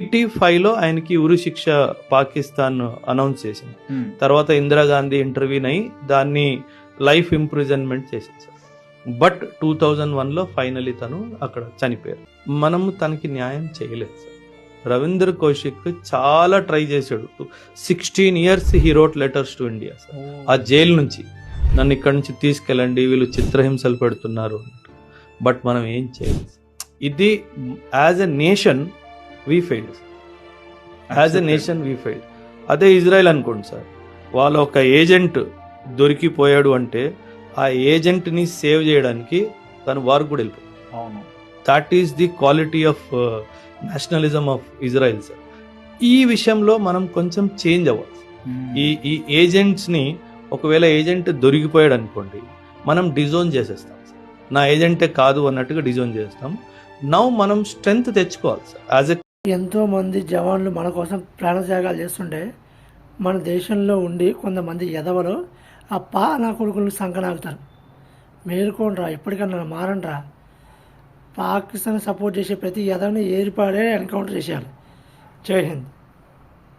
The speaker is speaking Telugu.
85లో ఆయనకి ఉరి శిక్ష పాకిస్తాన్ అనౌన్స్ చేసింది. తర్వాత ఇందిరాగాంధీ ఇంటర్వ్యూన్ అయ్యి దాన్ని లైఫ్ ఇంప్రిజన్మెంట్ చేసింది సార్. బట్ 2001లో ఫైనలీ తను అక్కడ చనిపోయారు. మనము తనకి న్యాయం చేయలేదు సార్. రవీంద్ర కౌశిక్ చాలా ట్రై చేశాడు. 16 years he wrote letters to India sir. ఆ జైలు నుంచి నన్ను ఇక్కడి నుంచి తీసుకెళ్ళండి, వీళ్ళు చిత్రహింసలు పెడుతున్నారు అన్నట్టు. బట్ మనం ఏం చేయలేదు. ఇది as a nation we failed. As a nation we failed. అదే ఇజ్రాయెల్ అనుకోండి సార్, వాళ్ళ ఒక ఏజెంట్ దొరికిపోయాడు అంటే ఆ ఏజెంట్ని సేవ్ చేయడానికి తను వారు కూడా వెళ్ళిపోయాడు. That is the quality of nationalism of Israel sir. ఈ విషయంలో మనం కొంచెం చేంజ్ అవ్వాలి. ఈ ఏజెంట్స్ని ఒకవేళ ఏజెంట్ దొరికిపోయాడు అనుకోండి, మనం డిజోన్ చేసేస్తాం. నా ఏజెంటే కాదు అన్నట్టుగా డిజోన్ చేస్తాం. నౌ మనం స్ట్రెంగ్త్ తెచ్చుకోవాలి సార్. యాజ్ ఎ ఎంతోమంది జవాన్లు మన కోసం ప్రాణత్యాగాలు చేస్తుంటే మన దేశంలో ఉండి కొంతమంది ఎదవలు ఆ నా కొడుకులకు సంకనాగుతారు. మేలుకోండిరా, ఎప్పటికన్నా మారండిరా. పాకిస్తాన్ సపోర్ట్ చేసే ప్రతి ఎదవని ఏర్పాడే ఎన్కౌంటర్ చేసేయాలి. జై హింద్.